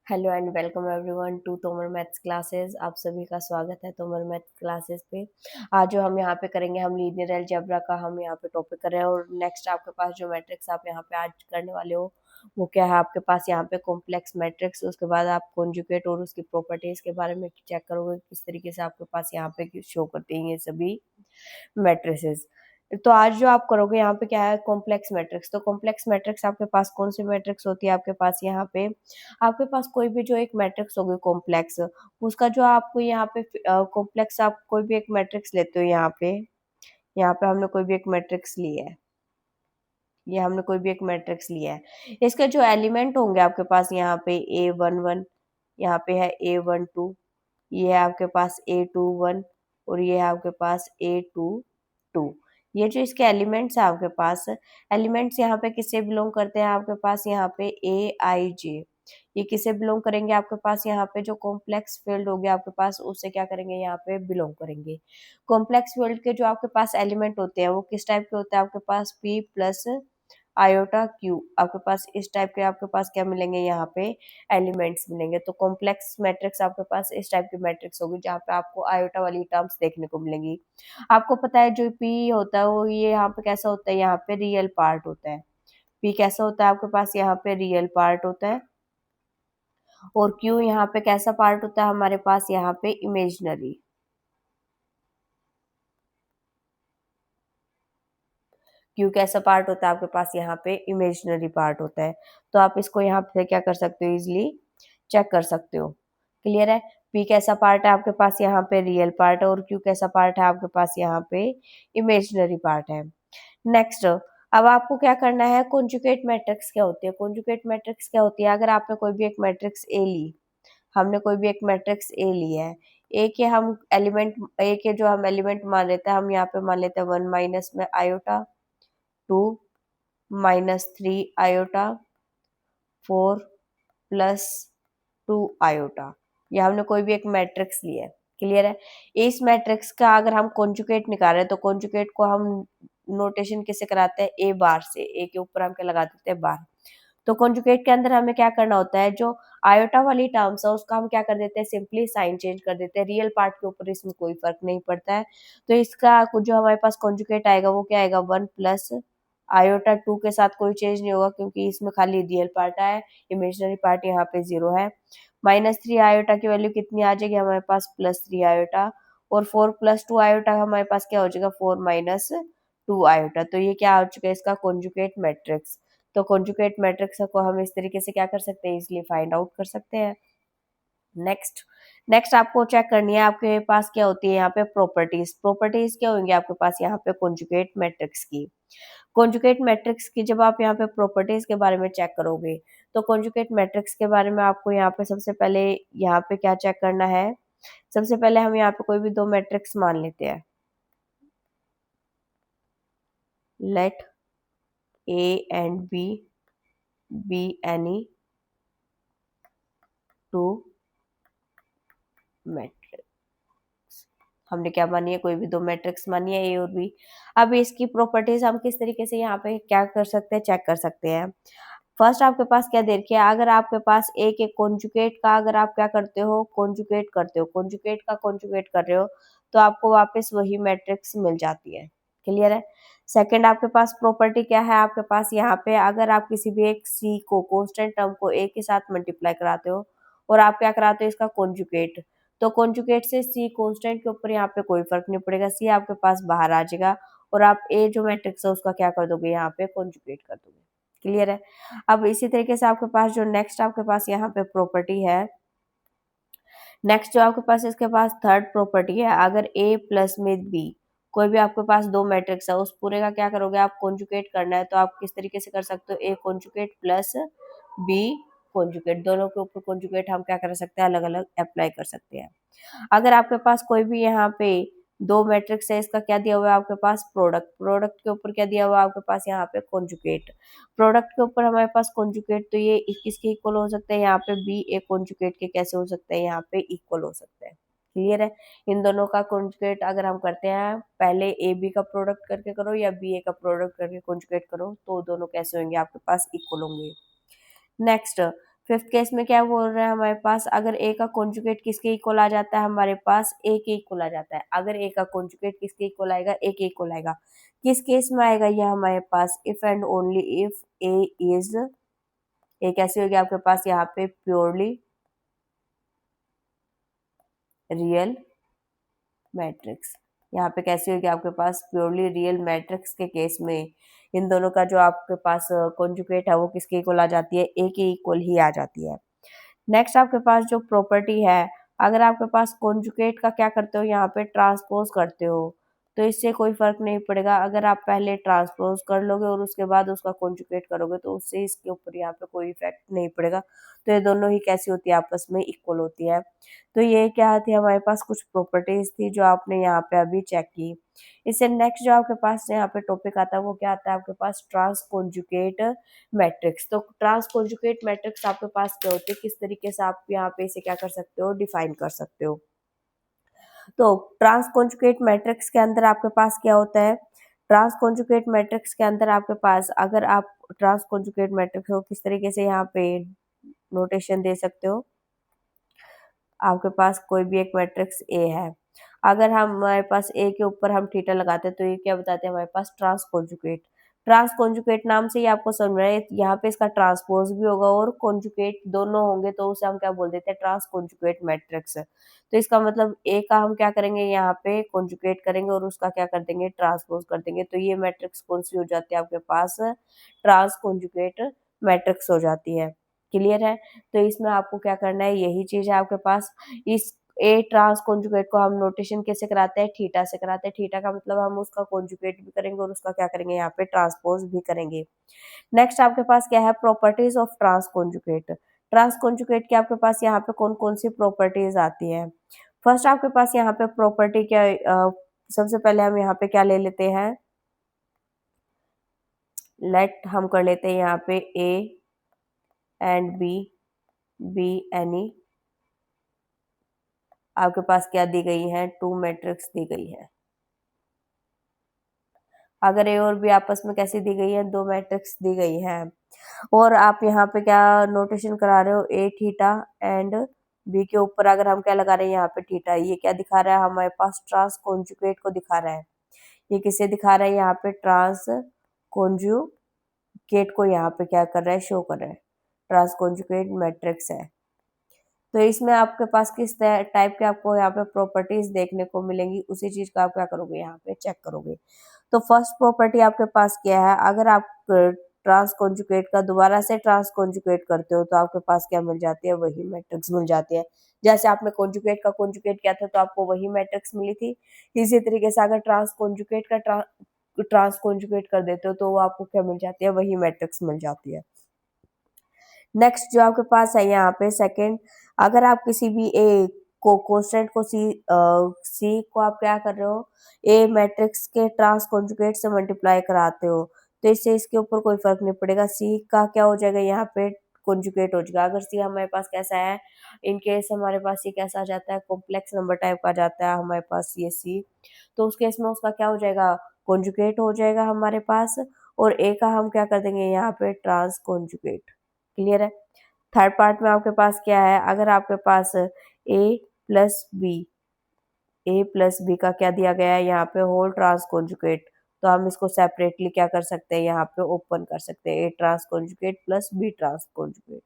Hello and welcome everyone to Tomar maths classes. आप सभी का स्वागत है तोमर मैथ्स क्लासेस पे। आज जो हम यहाँ पे करेंगे, हम लीनियर अलजेब्रा का हम यहाँ पे टॉपिक कर रहे हैं। और नेक्स्ट आपके पास जो मैट्रिक्स आप यहाँ पे आज करने वाले हो वो क्या है, आपके पास यहाँ पे कॉम्प्लेक्स मैट्रिक्स। उसके बाद आप कॉन्जुगेट और उसकी प्रॉपर्टीज के बारे में चेक करोगे किस तरीके से आपके पास यहाँ पे शो करते हैं ये सभी मैट्रिसेस। तो आज जो आप करोगे यहाँ पे क्या है, कॉम्प्लेक्स मैट्रिक्स। तो कॉम्प्लेक्स मैट्रिक्स आपके पास कौन सी मैट्रिक्स होती है, आपके पास यहाँ पे आपके पास कोई भी जो एक मैट्रिक्स होगी कॉम्प्लेक्स, उसका जो आपको यहाँ पे कॉम्प्लेक्स आप कोई भी एक मैट्रिक्स लेते हो। यहाँ पे हमने कोई भी एक मैट्रिक्स ली है, ये हमने कोई भी एक मैट्रिक्स लिया है। इसके जो एलिमेंट होंगे आपके पास यहाँ पे A11, यहाँ पे है A12, ये है आपके पास A21 और ये है आपके पास A22। ये जो इसके एलिमेंट्स है आपके पास, एलिमेंट्स यहाँ पे किससे बिलोंग करते हैं, आपके पास यहाँ पे A I J, ये किसे बिलोंग करेंगे, आपके पास यहाँ पे जो कॉम्प्लेक्स फील्ड हो गया आपके पास, उससे क्या करेंगे, यहाँ पे बिलोंग करेंगे। कॉम्प्लेक्स फील्ड के जो आपके पास एलिमेंट होते हैं वो किस टाइप के होते हैं, आपके पास P प्लस आयोटा क्यू, आपके पास इस टाइप के आपके पास क्या मिलेंगे, यहाँ पे एलिमेंट्स मिलेंगे। तो कॉम्प्लेक्स मैट्रिक्स आपके पास इस टाइप की मैट्रिक्स होगी जहाँ पे आपको आयोटा वाली टर्म्स देखने को मिलेंगी। आपको पता है जो पी होता है वो ये यहाँ पे कैसा होता है, यहाँ पे रियल पार्ट होता है। पी कैसा होता है, आपके पास यहाँ पे रियल पार्ट होता है। और क्यू यहाँ पे कैसा पार्ट होता है, हमारे पास यहाँ पे इमेजनरी। क्यू कैसा पार्ट होता है, आपके पास यहाँ पे इमेजिनरी पार्ट होता है। तो आप इसको यहाँ पे क्या कर सकते हो, इजिली चेक कर सकते हो। क्लियर है। पी कैसा पार्ट है, आपके पास यहाँ पे रियल पार्ट है। और क्यू कैसा पार्ट है, आपके पास यहाँ पे इमेजिनरी पार्ट है। नेक्स्ट, अब आपको क्या करना है, कॉन्जुगेट मैट्रिक्स क्या होती है। कॉन्जुगेट मैट्रिक्स क्या होती है, अगर आपने कोई भी एक मैट्रिक्स ए ली, हमने कोई भी एक मैट्रिक्स ए ली है, ए के हम एलिमेंट, ए के जो हम एलिमेंट मान लेते हैं, हम यहाँ पे मान लेते हैं 1 माइनस में आयोटा, 2 -3 आयोटा, 4 +2 आयोटा। ये हमने कोई भी एक मैट्रिक्स लिया है। क्लियर है। इस मैट्रिक्स का अगर हम कॉन्जुगेट निकाल रहे हैं तो कॉन्जुगेट को हम नोटेशन किससे कराते हैं, ए बार से। ए के ऊपर हम क्या लगा देते हैं, बार। तो कॉन्जुगेट के अंदर हमें क्या करना होता है, जो आयोटा वाली टर्म्स है उसका हम क्या कर देते हैं, सिंपली साइन चेंज कर देते हैं। रियल पार्ट के ऊपर इसमें कोई फर्क नहीं पड़ता है। तो इसका जो हमारे पास कॉन्जुगेट आएगा वो क्या आएगा, 1 प्लस आयोटा 2 के साथ कोई चेंज नहीं होगा क्योंकि इसमें खाली रियल पार्ट है, इमेजिनरी पार्ट यहाँ पे 0 है। -3 आयोटा की वैल्यू कितनी आ जाएगी हमारे पास, +3 आयोटा। और 4 + 2 आयोटा हमारे पास क्या हो जाएगा, 4 - 2 आयोटा। तो ये क्या हो चुका है, इसका कॉन्जुगेट मैट्रिक्स। तो कॉन्जुगेट मैट्रिक्स को हम इस तरीके से क्या कर सकते हैं, इजिली फाइंड आउट कर सकते हैं। नेक्स्ट, आपको चेक करनी है आपके पास क्या होती है यहाँ पे, प्रॉपर्टीज। प्रॉपर्टीज क्या होंगी आपके पास यहाँ पे कॉन्जुगेट मैट्रिक्स की। कॉन्जुगेट मैट्रिक्स की जब आप यहाँ पे प्रॉपर्टीज के बारे में चेक करोगे, तो कॉन्जुगेट मैट्रिक्स के बारे में आपको यहाँ पे सबसे पहले यहाँ पे क्या चेक करना है, सबसे पहले हम यहाँ पे कोई भी दो मैट्रिक्स मान लेते हैं। लेट A and B be any two matrix. हमने क्या मानी है, कोई भी दो मैट्रिक्स मानी है, ए और बी। अब इसकी प्रॉपर्टीज हम किस तरीके से यहाँ पे क्या कर सकते हैं, चेक कर सकते हैं। फर्स्ट आपके पास क्या दे रखिए, अगर आपके पास ए के कॉन्जुगेट का अगर आप क्या करते हो, कॉन्जुगेट करते हो, कॉन्जुगेट का कॉन्जुगेट कर रहे हो, तो आपको वापस वही मैट्रिक्स मिल जाती है। क्लियर है। सेकंड आपके पास प्रॉपर्टी क्या है, आपके पास यहाँ पे अगर आप किसी भी एक सी को, कांस्टेंट टर्म को ए के साथ मल्टीप्लाई कराते हो और आप क्या कराते हो, इसका कॉन्जुगेट, तो कॉन्जुगेट से सी कांस्टेंट के ऊपर यहाँ पे कोई फर्क नहीं पड़ेगा, सी आपके पास बाहर आ जाएगा और आप ए जो मैट्रिक्स है उसका क्या कर दोगे, यहाँ पे कॉन्जुगेट कर दोगे। क्लियर है। अब इसी तरीके से आपके पास जो नेक्स्ट आपके पास यहाँ पे प्रॉपर्टी है, नेक्स्ट जो आपके पास इसके पास थर्ड प्रॉपर्टी है, अगर ए प्लस में बी, कोई भी आपके पास दो मैट्रिक्स है, उस पूरे का क्या करोगे आप, कॉन्जुगेट करना है। तो आप किस तरीके से कर सकते हो, A conjugate plus B conjugate, दोनों के ऊपर कॉन्जुगेट हम क्या कर सकते हैं, अलग अलग अप्लाई कर सकते हैं। अगर आपके पास कोई भी यहाँ पे दो मैट्रिक्स है, इसका क्या दिया हुआ है आपके पास, प्रोडक्ट, प्रोडक्ट के ऊपर क्या दिया हुआ है आपके पास, यहाँ पे कॉन्जुगेट, प्रोडक्ट के ऊपर हमारे पास कॉन्जुगेट, तो ये किसके इक्वल हो सकते हैं, यहाँ पे बी ए कॉन्जुगेट के कैसे हो सकते हैं, यहाँ पे इक्वल हो सकते हैं। क्लियर है। इन दोनों का कॉन्जुगेट अगर हम करते हैं, पहले ए बी का प्रोडक्ट करके करो या बी ए का प्रोडक्ट करके कॉन्जुगेट करो, तो दोनों कैसे होंगे, आपके पास इक्वल होंगे। नेक्स्ट, फिफ्थ केस में क्या बोल रहे हैं हमारे पास, अगर ए का कॉन्जुगेट किसके इक्वल आ जाता है, हमारे पास ए के इक्वल आ जाता है। अगर ए का कॉन्जुगेट किसके इक्वल आएगा, ए के इक्वल आएगा। किस केस में आएगा ये हमारे पास, if and only if A is, A कैसे हो गया आपके पास यहाँ पे प्योरली रियल मैट्रिक्स। यहाँ पे कैसे हो गया आपके पास प्योरली रियल मैट्रिक्स के केस में इन दोनों का जो आपके पास कॉन्जुगेट है वो किसके इक्वल आ जाती है, ए के इक्वल ही आ जाती है। नेक्स्ट आपके पास जो प्रॉपर्टी है, अगर आपके पास कॉन्जुगेट का क्या करते हो, यहाँ पे ट्रांसपोज करते हो तो इससे कोई फर्क नहीं पड़ेगा। अगर आप पहले ट्रांसपोज कर लोगे और उसके बाद उसका कॉन्जुगेट करोगे तो उससे इसके ऊपर यहाँ पे कोई इफेक्ट नहीं पड़ेगा। तो ये दोनों ही कैसी होती है, आपस में इक्वल होती है। तो ये क्या थी हमारे पास कुछ प्रॉपर्टीज थी जो आपने यहाँ पे अभी चेक की। इससे नेक्स्ट जो आपके पास यहाँ पे टॉपिक आता है वो क्या आता है आपके पास, ट्रांस कॉन्जुगेट मैट्रिक्स। तो ट्रांस कॉन्जुगेट मैट्रिक्स आपके पास क्या होती है, किस तरीके से आप यहाँ पे इसे क्या कर सकते हो, डिफाइन कर सकते हो। तो ट्रांस कॉन्जुगेट मैट्रिक्स के अंदर आपके पास क्या होता है, ट्रांस कॉन्जुगेट मैट्रिक्स के अंदर आपके पास, अगर आप ट्रांस कॉन्जुगेट मैट्रिक्स को किस तरीके से यहाँ पे नोटेशन दे सकते हो, आपके पास कोई भी एक मैट्रिक्स ए है, अगर हमारे पास ए के ऊपर हम थीटा लगाते हैं तो ये क्या बताते हैं हमारे पास, ट्रांस कॉन्जुगेट। ट्रांस कॉन्जुगेट नाम से ही आपको समझ रहा है, यहाँ पे इसका ट्रांसपोज भी होगा और कॉन्जुगेट दोनों होंगे तो उसे हम क्या बोल देते हैं, ट्रांस कॉन्जुगेट मैट्रिक्स। तो इसका मतलब ए का हम क्या करेंगे, यहाँ पे कॉन्जुगेट करेंगे और उसका क्या कर देंगे, ट्रांसपोज कर देंगे। तो ये मैट्रिक्स कौन सी हो जाती है आपके पास, ट्रांस कॉन्जुगेट मैट्रिक्स हो जाती है। क्लियर है। तो इसमें आपको क्या करना है, यही चीज है आपके पास। इस ए ट्रांस कॉन्जुगेट को हम नोटेशन कैसे कराते हैं, थीटा से कराते हैं। थीटा का मतलब हम उसका कॉन्जुगेट भी करेंगे और उसका क्या करेंगे, यहाँ पे ट्रांसपोज भी करेंगे। नेक्स्ट आपके पास क्या है, properties of trans conjugate. Trans conjugate की आपके पास यहाँ पे कौन कौन सी प्रॉपर्टीज आती है। फर्स्ट आपके पास यहाँ पे प्रॉपर्टी क्या, सबसे पहले हम यहाँ पे क्या ले लेते हैं, लेट हम कर लेते हैं यहाँ पे ए एंड बी एनी आपके पास क्या दी गई है, टू मैट्रिक्स दी गई है। अगर ए और बी आपस में कैसी दी गई है, दो मैट्रिक्स दी गई है। और आप यहाँ पे क्या नोटेशन करा रहे हो, ए थीटा एंड बी के ऊपर अगर हम क्या लगा रहे हैं यहाँ पे थीटा, ये क्या दिखा रहा है हमारे पास, ट्रांस कॉन्जुगेट को दिखा रहा है। ये किसे दिखा रहा है, यहाँ पे ट्रांस कॉन्जुगेट को यहाँ पे क्या कर रहा है, शो कर रहा है, ट्रांस कॉन्जुगेट मैट्रिक्स है। तो इसमें आपके पास किस टाइप के आपको यहाँ पे प्रॉपर्टीज देखने को मिलेंगी, उसी चीज का आप क्या करोगे, यहाँ पे चेक करोगे। तो फर्स्ट प्रॉपर्टी आपके पास क्या है, अगर आप ट्रांस कॉन्जुगेट का दोबारा से ट्रांस कॉन्जुगेट करते हो तो आपके पास क्या मिल जाती है, वही मैट्रिक्स मिल जाती है। जैसे आपने कॉन्जुगेट का कॉन्जुगेट किया था तो आपको वही मैट्रिक्स मिली थी। इसी तरीके से अगर ट्रांस कॉन्जुगेट का ट्रांस कॉन्जुगेट कर देते हो तो वो आपको क्या मिल जाती है, वही मैट्रिक्स मिल जाती है। नेक्स्ट जो आपके पास है यहाँ पे सेकंड, अगर आप किसी भी ए को कोस्टेंट को सी को आप क्या कर रहे हो, ए मैट्रिक्स के ट्रांस कॉन्जुगेट से मल्टीप्लाई कराते हो तो इससे इसके ऊपर कोई फर्क नहीं पड़ेगा, सी का क्या हो जाएगा, यहाँ पे कॉन्जुगेट हो जाएगा। अगर सी हमारे पास कैसा है, इन केस हमारे पास ये कैसा आ जाता है, कॉम्प्लेक्स नंबर टाइप का जाता है हमारे पास ये सी, तो उस केस में उसका क्या हो जाएगा, कॉन्जुगेट हो जाएगा हमारे पास। और ए का हम क्या कर देंगे, यहाँ पे ट्रांस कॉन्जुगेट। क्लियर है। थर्ड पार्ट में आपके पास क्या है, अगर आपके पास ए प्लस बी का क्या दिया गया है, यहाँ पे होल ट्रांस कॉन्जुगेट, तो हम इसको सेपरेटली क्या कर सकते हैं, यहाँ पे ओपन कर सकते हैं, A trans conjugate plus B trans conjugate.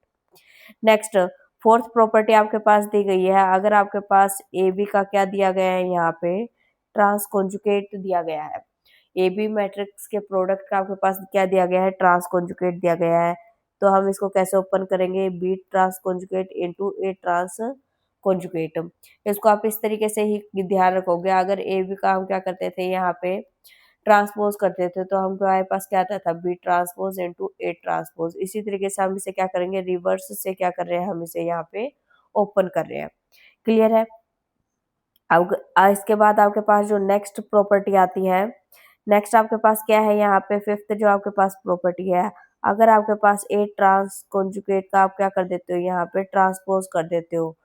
Next fourth property आपके पास दी गई है, अगर आपके पास ए बी का क्या दिया गया है, यहाँ पे ट्रांस कॉन्जुगेट दिया गया है, ए बी मैट्रिक्स के प्रोडक्ट का आपके पास क्या दिया गया है, ट्रांस कॉन्जुगेट दिया गया है। तो हम इसको कैसे ओपन करेंगे, बी ट्रांस कॉन्जुगेट इनटू ए ट्रांस कॉन्जुगेट। इसको आप इस तरीके से ही ध्यान रखोगे, अगर ए बी का हम क्या करते थे, यहाँ पे ट्रांसपोज करते थे तो हम हमारे पास क्या आता था, B transpose into A transpose. इसी तरीके से हम इसे क्या करेंगे, रिवर्स से क्या कर रहे हैं, हम इसे यहाँ पे ओपन कर रहे हैं। क्लियर है। अब इसके बाद आपके पास जो नेक्स्ट प्रॉपर्टी आती है, नेक्स्ट आपके पास क्या है, यहाँ पे फिफ्थ जो आपके पास प्रॉपर्टी है, अगर आपके पास ए ट्रांस कॉन्जुगेट का आप क्या कर देते हो, यहाँ पे ट्रांसपोज कर देते हो।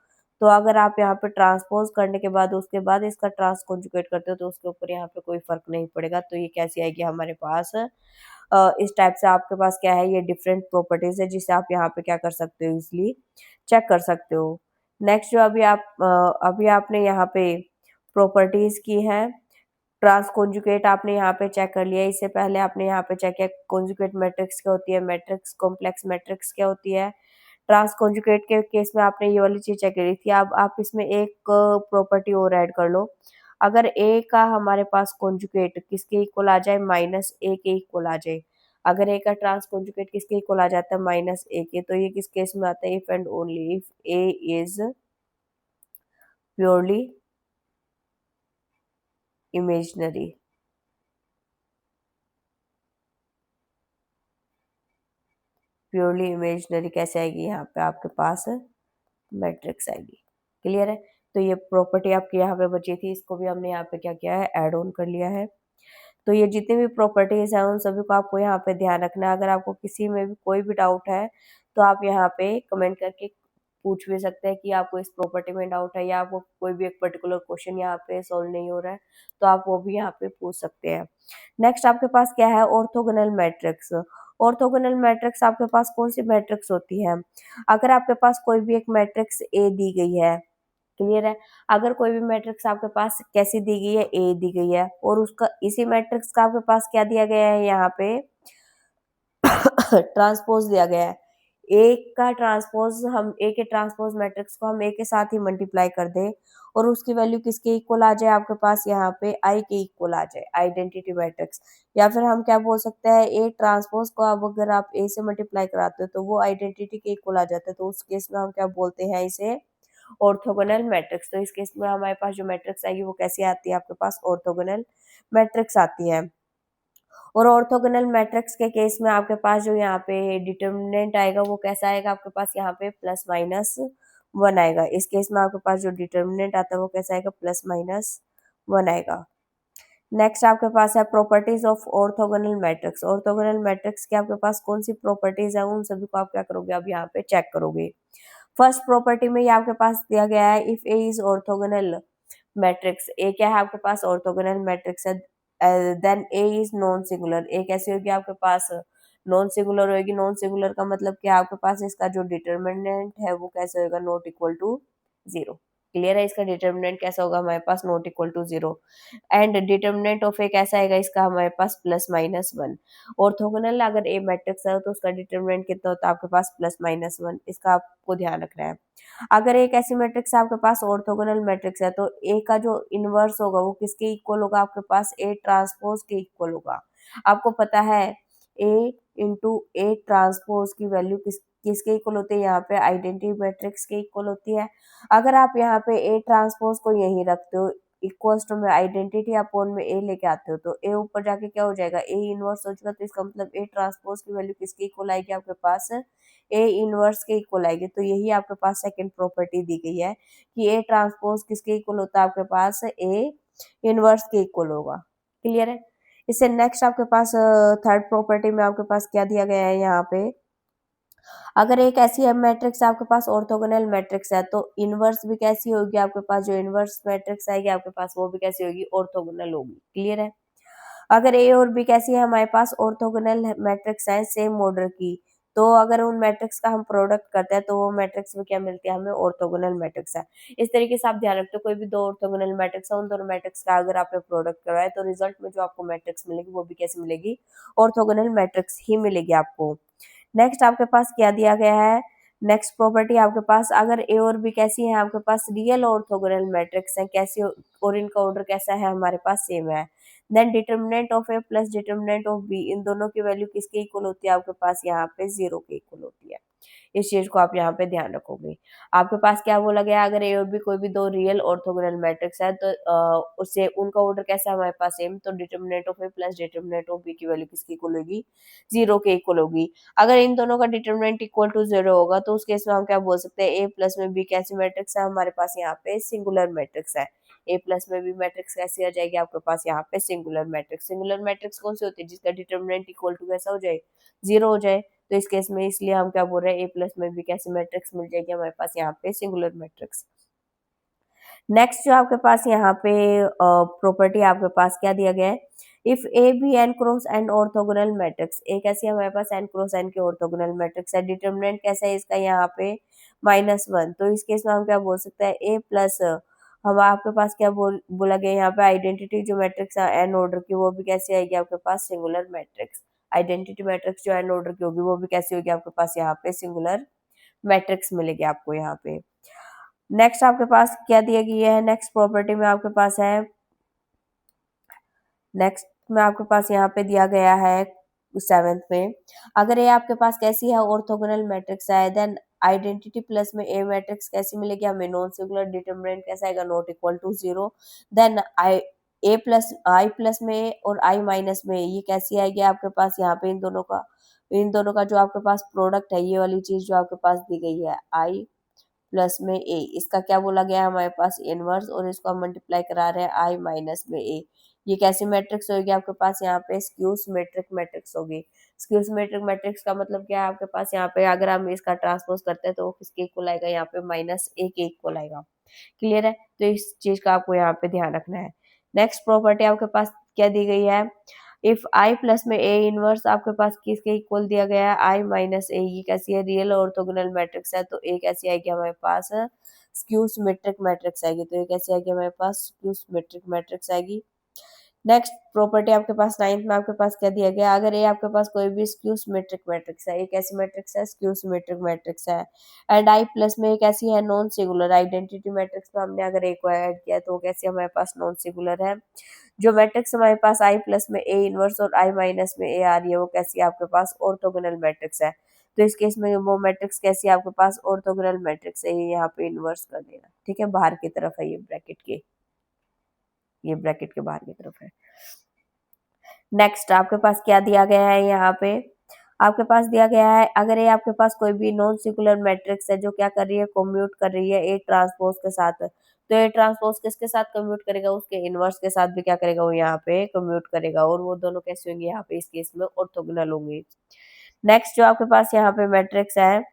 तो अगर आप यहाँ पे ट्रांसपोज करने के बाद उसके बाद इसका ट्रांस कॉन्जुगेट करते हो तो उसके ऊपर यहाँ पे कोई फर्क नहीं पड़ेगा। तो ये कैसी आएगी हमारे पास, इस टाइप से आपके पास क्या है, ये डिफरेंट प्रॉपर्टीज है जिसे आप यहाँ पे क्या कर सकते हो, इजिली चेक कर सकते हो। नेक्स्ट जो अभी आपने यहाँ पे प्रॉपर्टीज की है, ट्रांस कॉन्जुगेट आपने यहाँ पे चेक कर लिया। इससे पहले आपने यहाँ पे चेक किया कॉन्जुगेट मैट्रिक्स क्या होती है, मैट्रिक्स कॉम्प्लेक्स मैट्रिक्स क्या होती है। ट्रांस कॉन्जुगेट के केस में आपने ये वाली चीज चेक करी थी। अब आप इसमें एक प्रॉपर्टी और ऐड कर लो। अगर ए का हमारे पास कॉन्जुगेट किसके इक्वल आ जाए, -a के इक्वल आ जाए। अगर ए का ट्रांस कॉन्जुगेट किसके इक्वल आ जाता है, -a के, तो ये किस केस में आता है, if and only if A is purely imaginary. Purely imaginary कैसे आएगी, यहाँ पे आपके पास मैट्रिक्स आएगी। क्लियर है। तो ये प्रॉपर्टी आपकी यहाँ पे बची थी, इसको भी हमने यहाँ पे क्या किया है, ऐड ऑन कर लिया है। तो ये जितनी भी प्रॉपर्टीज हैं उन सभी को आपको यहाँ पे ध्यान रखना है। अगर आपको किसी में भी कोई भी डाउट है तो आप यहाँ पे कमेंट करके पूछ भी सकते हैं कि आपको इस प्रॉपर्टी में डाउट है, या आपको कोई भी एक पर्टिकुलर क्वेश्चन यहाँ पे सॉल्व नहीं हो रहा है तो आप वो भी यहाँ पे पूछ सकते हैं। नेक्स्ट आपके पास क्या है, ऑर्थोगोनल मैट्रिक्स। ऑर्थोगोनल मैट्रिक्स आपके पास कौन सी मैट्रिक्स होती है, अगर आपके पास कोई भी एक मैट्रिक्स ए दी गई है, क्लियर है। अगर कोई भी मैट्रिक्स आपके पास कैसी दी गई है, ए दी गई है, और उसका इसी मैट्रिक्स का आपके पास क्या दिया गया है, यहाँ पे ट्रांसपोज दिया गया है। ए का ट्रांसपोज, हम ए के ट्रांसपोज मैट्रिक्स को हम ए के साथ ही मल्टीप्लाई कर दें और उसकी वैल्यू किसके इक्वल आ जाए, आपके पास यहाँ पे आई के इक्वल आ जाए, आइडेंटिटी मैट्रिक्स। या फिर हम क्या बोल सकते हैं, ए ट्रांसपोज को अब अगर आप ए से मल्टीप्लाई कराते हो तो वो आइडेंटिटी के इक्वल आ जाता है, तो उस केस में हम क्या बोलते हैं, इसे ऑर्थोगोनल मैट्रिक्स। तो इस केस में हमारे पास जो मैट्रिक्स आएगी वो कैसी आती है, आपके पास ऑर्थोगोनल मैट्रिक्स आती है। और ऑर्थोगोनल मैट्रिक्स के केस में आपके पास जो यहाँ पे डिटर्मिनेंट आएगा वो कैसा आएगा, आपके पास यहाँ पे +-1 आएगा। इस केस में आपके पास जो डिटर्मिनेंट आता है वो कैसा आएगा, +-1 आएगा। नेक्स्ट आपके पास है properties of orthogonal matrix. Orthogonal matrix की आपके पास कौन सी प्रॉपर्टीज है, उन सभी को आप क्या करोगे, अब यहाँ पे चेक करोगे। फर्स्ट प्रॉपर्टी में ये आपके पास दिया गया है, if A is orthogonal matrix, A क्या है आपके पास, ऑर्थोगोनल मैट्रिक्स है, then A is non singular. A कैसी होगी आपके पास, नॉन सिंगुलर होगी। नॉन सिंगुलर का मतलब क्या, आपके पास इसका जो डिटर्मिनेंट है वो कैसे होगा, नॉट इक्वल टू 0। क्लियर है, इसका डिटर्मिनेंट कैसा होगा हमारे पास, not equal to 0। And determinant of A कैसा आएगा, इसका हमारे पास +-1। ऑर्थोगोनल अगर ए मैट्रिक्स है तो उसका डिटर्मिनेंट कितना होता है आपके पास, +-1। इसका आपको ध्यान रखना है। अगर एक ऐसी मैट्रिक्स आपके पास ऑर्थोगोनल मैट्रिक्स है तो ए का जो इनवर्स होगा वो किसके इक्वल होगा, आपके पास ए ट्रांसपोज के इक्वल होगा। आपको पता है ए इंटू ए ट्रांसपोज की वैल्यू किसके इक्वल होती है, यहाँ पे आइडेंटिटी मैट्रिक्स के इक्वल होती है। अगर आप यहाँ पे ए ट्रांसपोज को यही रखते हो इक्वल्स टू में आइडेंटिटी अपॉन में ए लेके आते हो तो ए ऊपर जाके क्या हो जाएगा, ए इनवर्स हो जाएगा। तो इसका मतलब ए ट्रांसपोज की वैल्यू किसके इक्वल आएगी, आपके पास ए इनवर्स के इक्वल आएगी। तो यही आपके पास सेकंड प्रॉपर्टी दी गई है कि ए ट्रांसपोज किसके इक्वल होता है, आपके पास ए इनवर्स के इक्वल होगा। क्लियर है। इससे नेक्स्ट आपके पास थर्ड प्रॉपर्टी में आपके पास क्या दिया गया है, यहाँ पे अगर एक ऐसी है मैट्रिक्स आपके पास ऑर्थोगोनल मैट्रिक्स है तो इनवर्स भी कैसी होगी, आपके पास जो इनवर्स मैट्रिक्स आएगी आपके पास वो भी कैसी होगी, ऑर्थोगोनल होगी। क्लियर है। अगर ए और बी कैसी है, हमारे पास ऑर्थोगोनल मैट्रिक्स है सेम ऑर्डर की, तो अगर उन मैट्रिक्स का हम प्रोडक्ट करते हैं तो वो मैट्रिक्स में क्या मिलती है हमें, ऑर्थोगोनल मैट्रिक्स है। इस तरीके से आप ध्यान रखते हो, कोई भी दो ऑर्थोगोनल मैट्रिक्स है उन दोनों मैट्रिक्स का अगर आपने प्रोडक्ट करवाए तो रिजल्ट में जो आपको मैट्रिक्स मिलेगी वो भी कैसी मिलेगी, ऑर्थोगोनल मैट्रिक्स ही मिलेगी आपको। नेक्स्ट आपके पास क्या दिया गया है, नेक्स्ट प्रॉपर्टी आपके पास अगर ए और बी कैसी है, आपके पास रियल ऑर्थोगोनल मैट्रिक्स है, कैसी और इनका ऑर्डर कैसा है, हमारे पास सेम है। Then determinant of A plus determinant of B, इन दोनों की वैल्यू किसके इक्वल होती है, आपके पास यहाँ पे 0 के इक्वल होती है। इस चीज को आप यहाँ पे ध्यान रखोगे। आपके पास क्या बोला गया, अगर ए और बी कोई भी दो रियल ऑर्थोगोनल मैट्रिक्स है तो उससे उनका ऑर्डर कैसा है, हमारे पास सेम। तो determinant of A plus determinant of B की वैल्यू किसकी इक्वल होगी, 0 के इक्वल होगी। अगर इन दोनों का डिटर्मिनेंट इक्वल टू 0 होगा तो उस केस में हम क्या बोल सकते हैं, ए प्लस में बी कैसी मैट्रिक्स है, हमारे पास यहाँ पे सिंगुलर मैट्रिक्स है। ए प्लस में बी मैट्रिक्स कैसी आ जाएगी, आपके पास यहाँ पे सिंगुलर मैट्रिक्स। सिंगुलर मैट्रिक्स कौन सी होती है, जिसका डिटर्मिनेंट इक्वल टू कैसा हो जाए, 0 हो जाए। तो इस केस में इसलिए हम क्या बोल रहे हैं, ए प्लस में भी कैसी मैट्रिक्स मिल जाएगी, हमारे पास यहाँ पे सिंगुलर मैट्रिक्स। नेक्स्ट जो आपके पास यहाँ पे प्रॉपर्टी आपके पास क्या दिया गया है, if A B n cross n orthogonal matrix, एक ऐसी हमारे पास एन क्रॉस एन की ऑर्थोगोनल मैट्रिक्स है, डिटर्मिनेंट कैसा है इसका यहाँ पे -1, तो इस केस में हम क्या बोल सकते हैं ए प्लस, हम आपके पास क्या बोला गया यहाँ पे आइडेंटिटी जो मैट्रिक्स है एन ऑर्डर की वो भी कैसी आएगी आपके पास सिंगुलर मैट्रिक्स, आइडेंटिटी मैट्रिक्स जो एन ऑर्डर की होगी वो भी कैसी होगी आपके पास यहाँ पे सिंगुलर मैट्रिक्स मिलेगी आपको यहाँ पे। नेक्स्ट आपके पास क्या दिया गया है, नेक्स्ट प्रॉपर्टी में आपके पास है, नेक्स्ट में आपके पास यहाँ पे दिया गया है 7th में, अगर ये आपके पास कैसी है ऑर्थोगोनल मैट्रिक्स है, देन आइडेंटिटी प्लस में ए मैट्रिक्स कैसी मिलेगी हमें, नॉन सिंगुलर, डिटरमिनेंट कैसा आएगा not equal to 0, then I A plus I plus में और आई माइनस में ये कैसी आएगी आपके पास यहाँ पे इन दोनों का जो आपके पास प्रोडक्ट है, ये वाली चीज जो आपके पास दी गई है आई प्लस में ए, इसका क्या बोला गया है हमारे पास इनवर्स, और इसको हम मल्टीप्लाई करा रहे हैं आई माइनस में ए, ये कैसी मैट्रिक्स होगी आपके पास यहाँ पे स्क्यू सिमेट्रिक मैट्रिक्स होगी। स्क्यू सिमेट्रिक मैट्रिक्स का मतलब क्या है आपके पास यहाँ पे, अगर हम इसका ट्रांसपोज करते हैं तो वो किसके इक्वल आएगा यहाँ पे -1 के इक्वल आएगा। क्लियर है, तो इस चीज का आपको यहाँ पे ध्यान रखना है। नेक्स्ट प्रॉपर्टी आपके पास क्या दी गई है, इफ आई प्लस में ए इनवर्स आपके पास किसके इक्वल दिया गया है आई माइनस ए, ये कैसी है रियल ऑर्थोगोनल मैट्रिक्स है, तो ए कैसी आएगी हमारे पास स्क्यू सिमेट्रिक मैट्रिक्स आएगी, तो ये कैसी आएगी हमारे पास स्क्यू सिमेट्रिक मैट्रिक्स आएगी। नेक्स्ट प्रॉपर्टी आपके पास 9th में आपके पास क्या दिया गया, अगर ये आपके पास कोई भी स्क्यू सिमेट्रिक मैट्रिक्स है, एक ऐसी मैट्रिक्स है स्क्यू सिमेट्रिक मैट्रिक्स है, एंड आई प्लस में एक ऐसी है नॉन सिंगुलर, आइडेंटिटी मैट्रिक्स में हमने अगर एक को ऐड किया तो वो कैसी हमारे पास नॉन सिंगुलर है, जो मैट्रिक्स हमारे पास आई प्लस में ए इनवर्स और आई माइनस में ए आ रही है वो कैसी है आपके पास ऑर्थोगोनल मैट्रिक्स है, तो इस केस में वो मैट्रिक्स कैसी है आपके पास ऑर्थोगोनल मैट्रिक्स है, ये यहाँ पे इनवर्स कर देना, ठीक है, बाहर की तरफ है ये ब्रैकेट के बाहर की तरफ है। नेक्स्ट आपके पास क्या दिया गया है, यहाँ पे आपके पास दिया गया है, अगर ये आपके पास कोई भी नॉन सिंगुलर मैट्रिक्स है जो क्या कर रही है कोम्यूट कर रही है ए ट्रांसपोज के साथ, तो ए ट्रांसपोज किसके साथ कम्यूट करेगा, उसके इनवर्स के साथ भी क्या करेगा वो यहाँ पे कम्यूट करेगा, और वो दोनों कैसे होंगे यहाँ पे इस केस में ऑर्थोगोनल होंगे। नेक्स्ट जो आपके पास यहाँ पे मैट्रिक्स है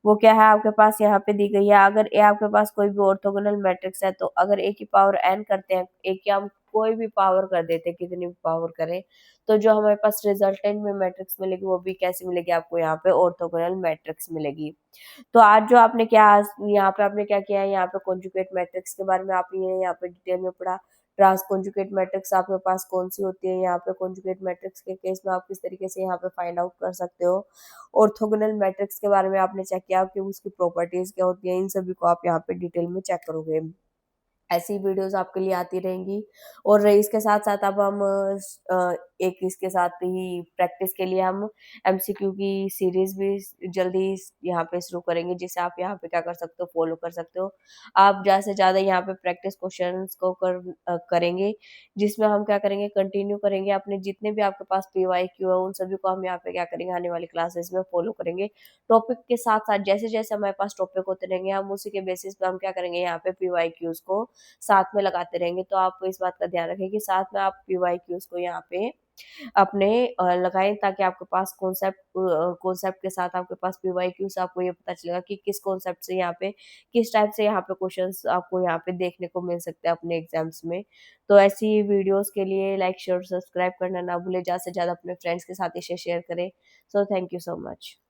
वो क्या है आपके पास यहाँ पे दी गई है, अगर ए आपके पास कोई भी ऑर्थोगोनल मैट्रिक्स है तो अगर ए की पावर एन करते हैं, ए की हम कोई भी पावर कर देते हैं, कितनी भी पावर करें, तो जो हमारे पास रिजल्टेंट में मैट्रिक्स मिलेगी वो भी कैसी मिलेगी आपको यहाँ पे ऑर्थोगोनल मैट्रिक्स मिलेगी। तो आज जो आपने क्या यहाँ पे आपने क्या किया है, यहाँ पे कॉन्जुगेट मैट्रिक्स के बारे में आपने यहाँ पे डिटेल में पढ़ा, ट्रांस कॉन्जुगेट मैट्रिक्स आपके पास कौन सी होती है, यहाँ पे कॉन्जुगेट मैट्रिक्स के केस में आप किस तरीके से यहाँ पे फाइंड आउट कर सकते हो, ऑर्थोगोनल मैट्रिक्स के बारे में आपने चेक किया कि उसकी प्रॉपर्टीज क्या होती हैं, इन सभी को आप यहाँ पे डिटेल में चेक करोगे। ऐसी वीडियोस आपके लिए आती रहेंगी, और इसके साथ साथ अब हम एक इसके साथ ही प्रैक्टिस के लिए हम एमसीक्यू की सीरीज भी जल्दी यहाँ पे शुरू करेंगे, जिसे आप यहाँ पे क्या कर सकते हो फॉलो कर सकते हो। आप ज़्यादा से ज़्यादा यहाँ पे प्रैक्टिस क्वेश्चंस को करेंगे, जिसमें हम क्या करेंगे कंटिन्यू करेंगे, अपने जितने भी आपके पास पीवाईक्यू है उन सभी को हम यहाँ पे क्या करेंगे आने वाली क्लासेस में फॉलो करेंगे। टॉपिक के साथ साथ जैसे जैसे हमारे पास टॉपिक होते रहेंगे हम उसी के बेसिस पे हम क्या करेंगे यहाँ पे पीवाईक्यूज को साथ में लगाते रहेंगे, तो आप इस बात का ध्यान रखें कि साथ में आप पीवाईक्यूज को यहाँ पे अपने लगाएं, ताकि आपके पास कॉन्सेप्ट के साथ आपके पास पीवाईक्यू से आपको ये पता चलेगा कि किस कॉन्सेप्ट से यहाँ पे किस टाइप से यहाँ पे क्वेश्चंस आपको यहाँ पे देखने को मिल सकते हैं अपने एग्जाम्स में। तो ऐसी वीडियोस के लिए लाइक शेयर सब्सक्राइब करना ना भूले, ज़्यादा से ज़्यादा अपने फ्रेंड्स के साथ इसे शेयर करें। So thank you so much.